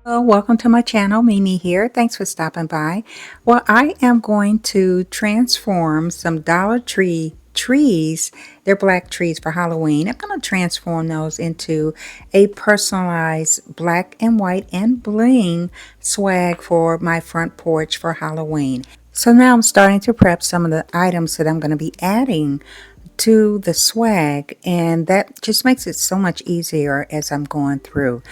Well, welcome to my channel. Mimi here. Thanks for stopping by. Well, I am going to transform some Dollar Tree trees. They're black trees for Halloween. I'm going to transform those into a personalized black and white and bling swag for my front porch for Halloween. So now I'm starting to prep some of the items that I'm going to be adding to the swag, and that just makes it so much easier as I'm going through.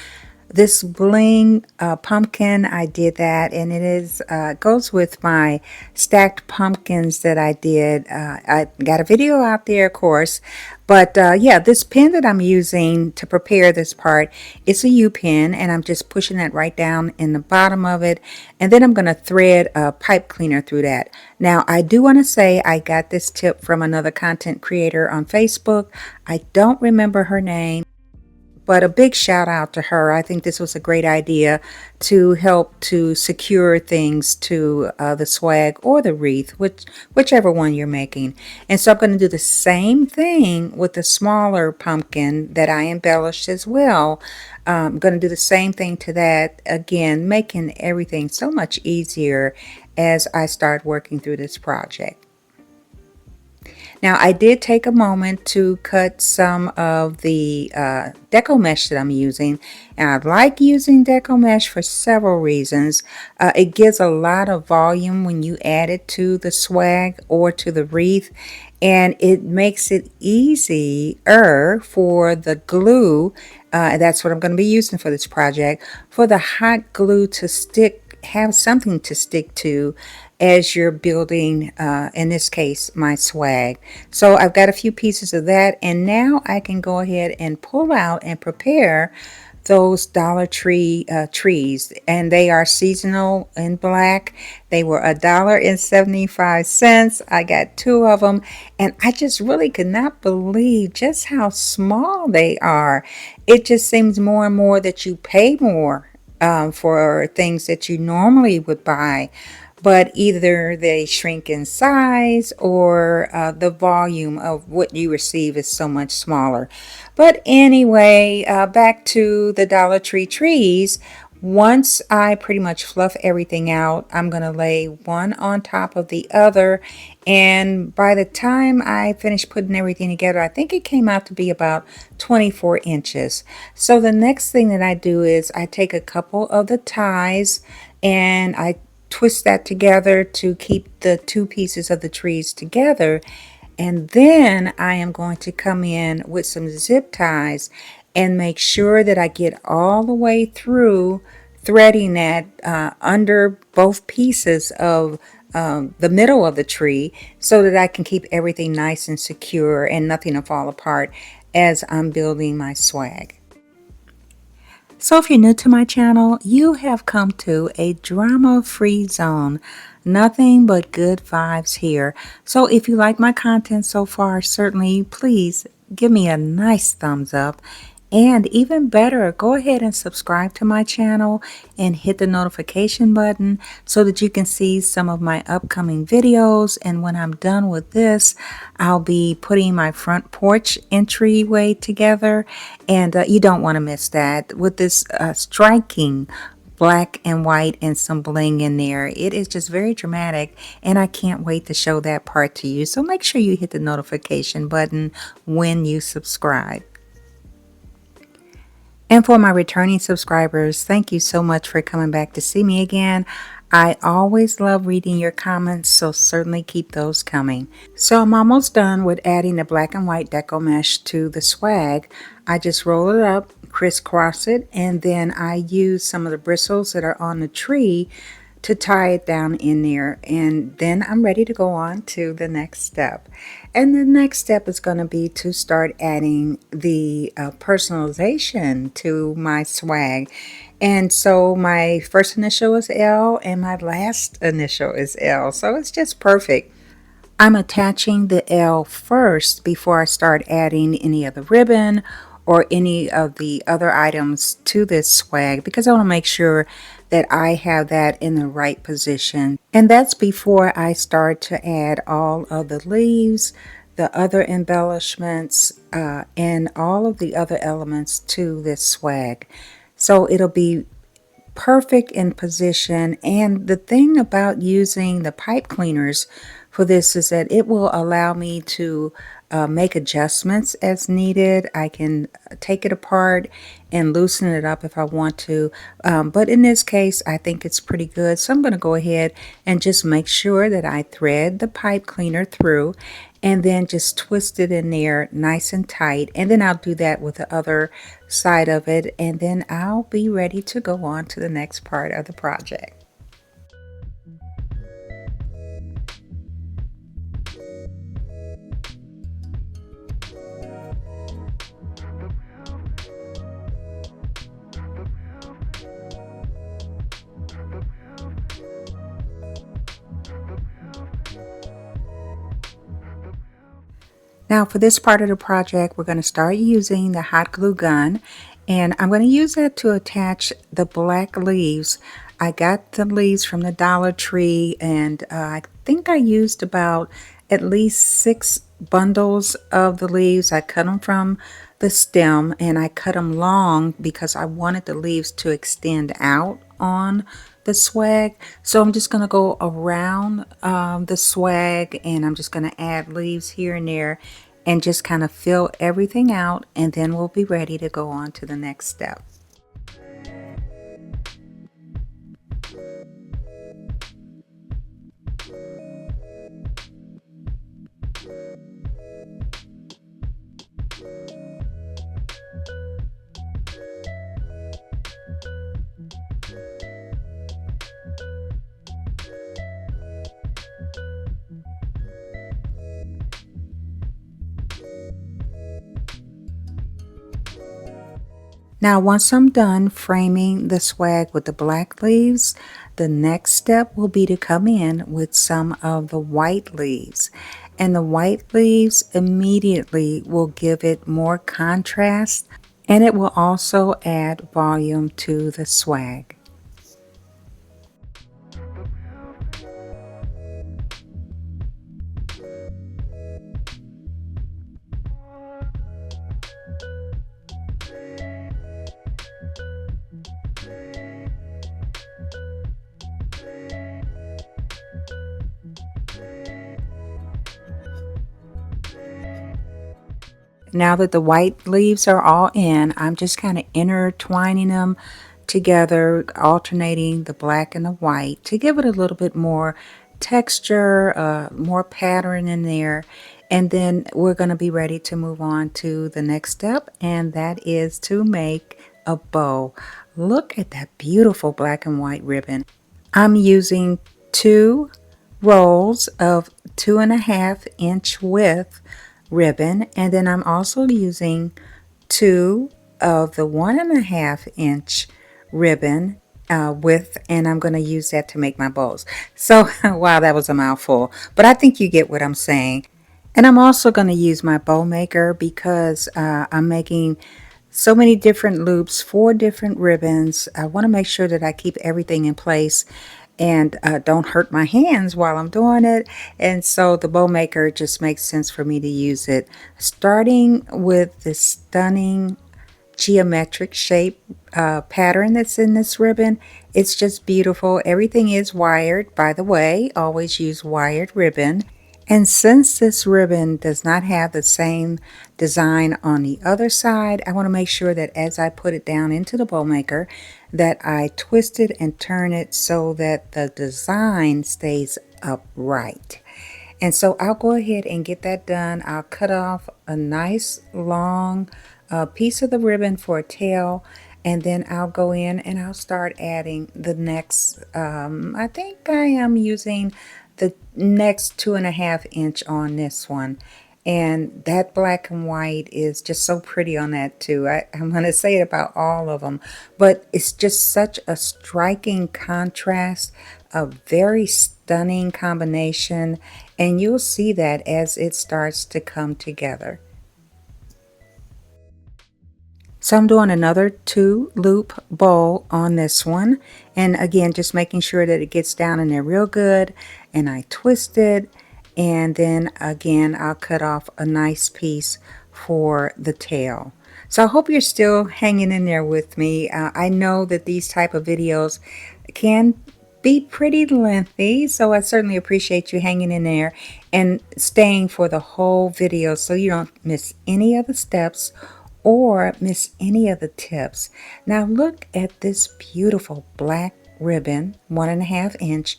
This bling pumpkin, I did that, and it is goes with my stacked pumpkins that I did. I got a video out there, of course, but yeah, this pin that I'm using to prepare this part, it's a U pin, and I'm just pushing that right down in the bottom of it, and then I'm going to thread a pipe cleaner through that. Now, I do want to say I got this tip from another content creator on Facebook. I don't remember her name, but a big shout out to her. I think this was a great idea to help to secure things to the swag or the wreath, whichever one you're making. And so I'm going to do the same thing with the smaller pumpkin that I embellished as well. I'm going to do the same thing to that, again, making everything so much easier as I start working through this project. Now, I did take a moment to cut some of the deco mesh that I'm using, and I like using deco mesh for several reasons. It gives a lot of volume when you add it to the swag or to the wreath, and it makes it easier for the glue. That's what I'm going to be using for this project, for the hot glue to stick, have something to stick to as you're building, in this case, my swag. So I've got a few pieces of that, and now I can go ahead and pull out and prepare those Dollar Tree trees, and they are seasonal in black. They were $1.75. I got two of them, and I just really could not believe just how small they are. It just seems more and more that you pay more for things that you normally would buy, but either they shrink in size or the volume of what you receive is so much smaller. But anyway, back to the Dollar Tree trees. Once I pretty much fluff everything out, I'm going to lay one on top of the other. And by the time I finished putting everything together, I think it came out to be about 24 inches. So the next thing that I do is I take a couple of the ties and I twist that together to keep the two pieces of the trees together. And then I am going to come in with some zip ties and make sure that I get all the way through threading that under both pieces of the middle of the tree, so that I can keep everything nice and secure and nothing to fall apart as I'm building my swag. So if you're new to my channel, you have come to a drama-free zone. Nothing but good vibes here. So if you like my content so far, certainly please give me a nice thumbs up. And even better, go ahead and subscribe to my channel and hit the notification button so that you can see some of my upcoming videos. And when I'm done with this, I'll be putting my front porch entryway together. And you don't want to miss that with this striking black and white and some bling in there. It is just very dramatic, and I can't wait to show that part to you. So make sure you hit the notification button when you subscribe. And for my returning subscribers, thank you so much for coming back to see me again. I always love reading your comments, so certainly keep those coming. So I'm almost done with adding the black and white deco mesh to the swag. I just roll it up, crisscross it, and then I use some of the bristles that are on the tree to tie it down in there, and then I'm ready to go on to the next step. And the next step is going to be to start adding the personalization to my swag. And so my first initial is L and my last initial is L, so it's just perfect. I'm attaching the L first before I start adding any of the ribbon or any of the other items to this swag, because I want to make sure that I have that in the right position. And that's before I start to add all of the leaves, the other embellishments, and all of the other elements to this swag. So it'll be perfect in position. And the thing about using the pipe cleaners for this is that it will allow me to make adjustments as needed. I can take it apart and loosen it up if I want to. But in this case, I think it's pretty good. So I'm going to go ahead and just make sure that I thread the pipe cleaner through and then just twist it in there nice and tight. And then I'll do that with the other side of it. And then I'll be ready to go on to the next part of the project. Now for this part of the project, we're going to start using the hot glue gun, and I'm going to use that to attach the black leaves. I got the leaves from the Dollar Tree, and I think I used about at least 6 bundles of the leaves. I cut them from the stem, and I cut them long because I wanted the leaves to extend out on the swag. So I'm just going to go around the swag, and I'm just going to add leaves here and there and just kind of fill everything out, and then we'll be ready to go on to the next step. Now, once I'm done framing the swag with the black leaves, the next step will be to come in with some of the white leaves. And the white leaves immediately will give it more contrast, and it will also add volume to the swag. Now that the white leaves are all in, I'm just kind of intertwining them together, alternating the black and the white to give it a little bit more texture, more pattern in there. And then we're going to be ready to move on to the next step, and that is to make a bow. Look at that beautiful black and white ribbon. I'm using 2 rolls of 2.5 inch width ribbon, and then I'm also using 2 of the 1.5 inch ribbon width, and I'm going to use that to make my bows. So wow, that was a mouthful, but I think you get what I'm saying. And I'm also going to use my bow maker because I'm making so many different loops, 4 different ribbons. I want to make sure that I keep everything in place and don't hurt my hands while I'm doing it. And so the bow maker just makes sense for me to use it. Starting with this stunning geometric shape pattern that's in this ribbon. It's just beautiful. Everything is wired, by the way. Always use wired ribbon. And since this ribbon does not have the same design on the other side, I want to make sure that as I put it down into the bow maker, that I twist it and turn it so that the design stays upright. And so I'll go ahead and get that done. I'll cut off a nice long piece of the ribbon for a tail, and then I'll go in and I'll start adding the next, I think I am using the next 2.5 inch on this one. And that black and white is just so pretty on that too. I'm going to say it about all of them, but it's just such a striking contrast, a very stunning combination, and you'll see that as it starts to come together. So I'm doing another 2-loop bow on this one, and again just making sure that it gets down in there real good, and I twist it, and then again I'll cut off a nice piece for the tail. So I hope you're still hanging in there with me. I know that these type of videos can be pretty lengthy, so I certainly appreciate you hanging in there and staying for the whole video so you don't miss any of the steps or miss any of the tips. Now look at this beautiful black ribbon, 1.5 inch,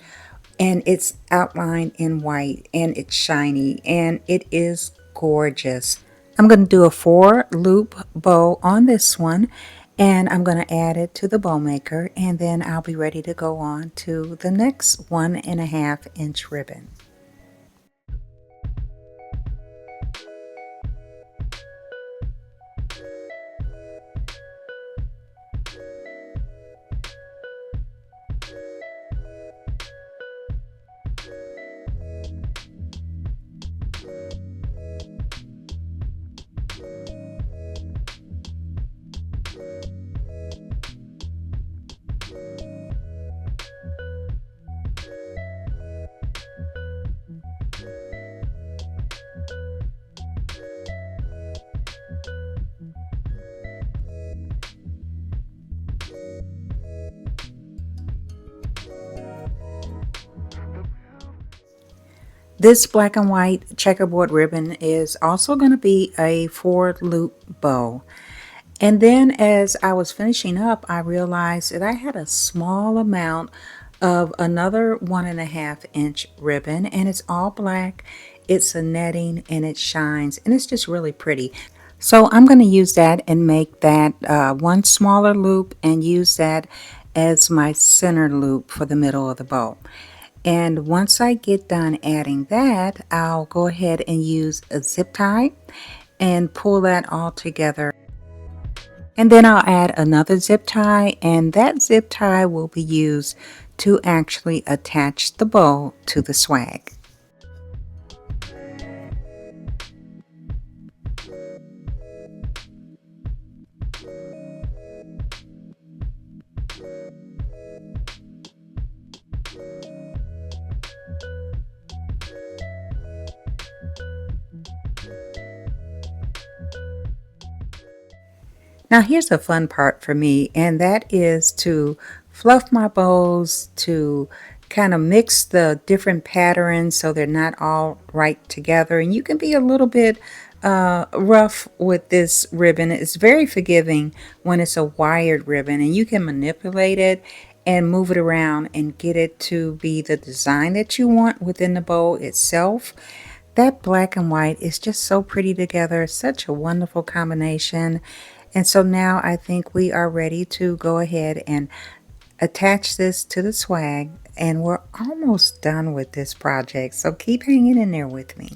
and it's outlined in white and it's shiny and it is gorgeous. I'm going to do a 4 loop bow on this one, and I'm going to add it to the bow maker, and then I'll be ready to go on to the next 1.5 inch ribbon. This black and white checkerboard ribbon is also going to be a 4 loop bow. And then as I was finishing up, I realized that I had a small amount of another 1.5 inch ribbon, and it's all black. It's a netting and it shines and it's just really pretty. So I'm going to use that and make that one smaller loop and use that as my center loop for the middle of the bow. And once I get done adding that, I'll go ahead and use a zip tie and pull that all together. And then I'll add another zip tie, and that zip tie will be used to actually attach the bow to the swag. Now here's a fun part for me, and that is to fluff my bows, to kind of mix the different patterns so they're not all right together. And you can be a little bit rough with this ribbon. It's very forgiving when it's a wired ribbon, and you can manipulate it and move it around and get it to be the design that you want within the bow itself. That black and white is just so pretty together, such a wonderful combination. And so now I think we are ready to go ahead and attach this to the swag, and we're almost done with this project. So keep hanging in there with me.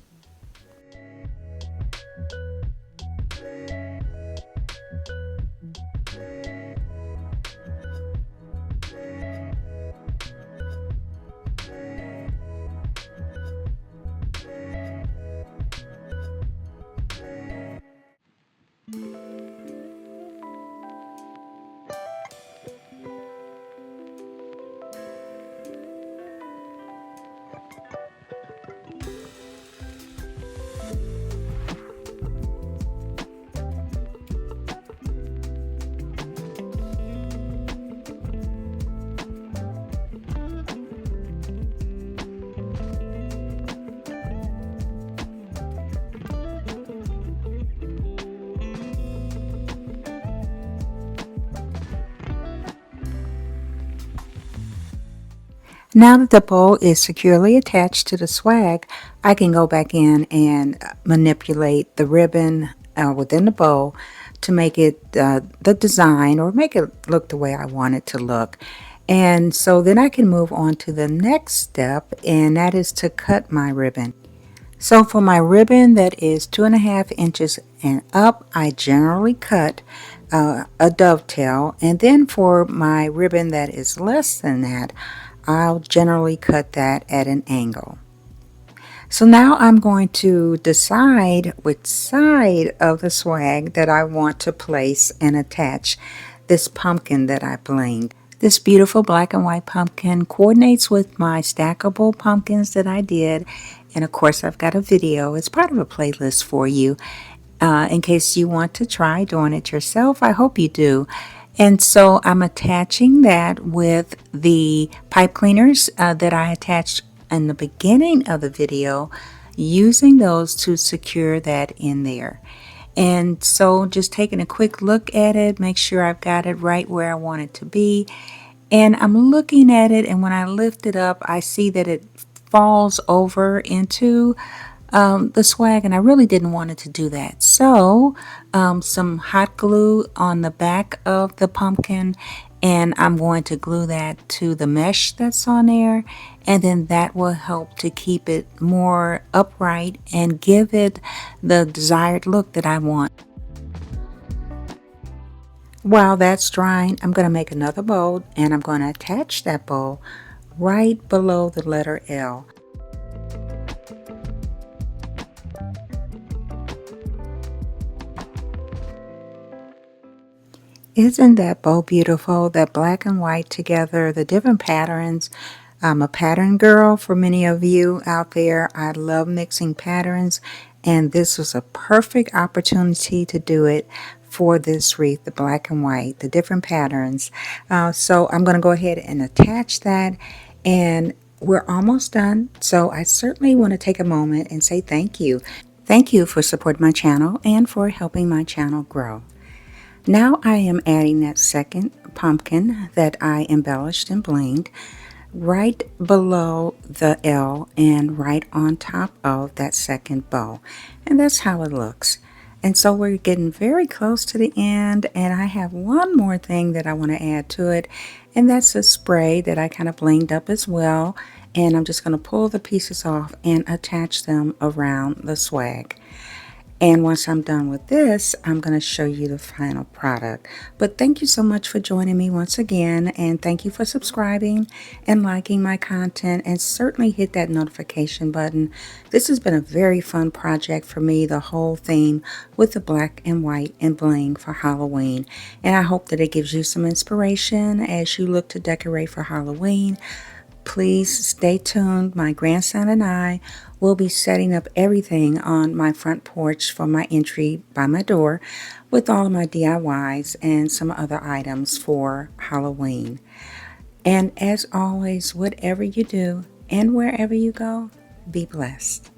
Now that the bow is securely attached to the swag, I can go back in and manipulate the ribbon within the bow to make it the design, or make it look the way I want it to look. And so then I can move on to the next step, and that is to cut my ribbon. So for my ribbon that is 2.5 inches and up, I generally cut a dovetail. And then for my ribbon that is less than that, I'll generally cut that at an angle. So now I'm going to decide which side of the swag that I want to place and attach this pumpkin that I blinged. This beautiful black and white pumpkin coordinates with my stackable pumpkins that I did. And of course I've got a video. It's part of a playlist for you. in case you want to try doing it yourself. I hope you do. And so I'm attaching that with the pipe cleaners that I attached in the beginning of the video, using those to secure that in there. And so just taking a quick look at it, make sure I've got it right where I want it to be. And I'm looking at it, and when I lift it up, I see that it falls over into the swag, and I really didn't want it to do that. So some hot glue on the back of the pumpkin, and I'm going to glue that to the mesh that's on there, and then that will help to keep it more upright and give it the desired look that I want. While that's drying, I'm going to make another bow, and I'm going to attach that bow right below the letter L. Isn't that bow beautiful? That black and white together, the different patterns. I'm a pattern girl for many of you out there. I love mixing patterns, and this was a perfect opportunity to do it for this wreath, the black and white, the different patterns. So I'm going to go ahead and attach that, and we're almost done. So I certainly want to take a moment and say thank you. Thank you for supporting my channel and for helping my channel grow. Now I am adding that second pumpkin that I embellished and blinged right below the L and right on top of that second bow. And that's how it looks. And so we're getting very close to the end, and I have one more thing that I want to add to it, and that's a spray that I kind of blinged up as well. And I'm just going to pull the pieces off and attach them around the swag. And once I'm done with this, I'm going to show you the final product. But thank you so much for joining me once again. And thank you for subscribing and liking my content. And certainly hit that notification button. This has been a very fun project for me, the whole theme with the black and white and bling for Halloween. And I hope that it gives you some inspiration as you look to decorate for Halloween. Please stay tuned. My grandson and I will be setting up everything on my front porch for my entry by my door with all of my DIYs and some other items for Halloween. And as always, whatever you do and wherever you go, be blessed.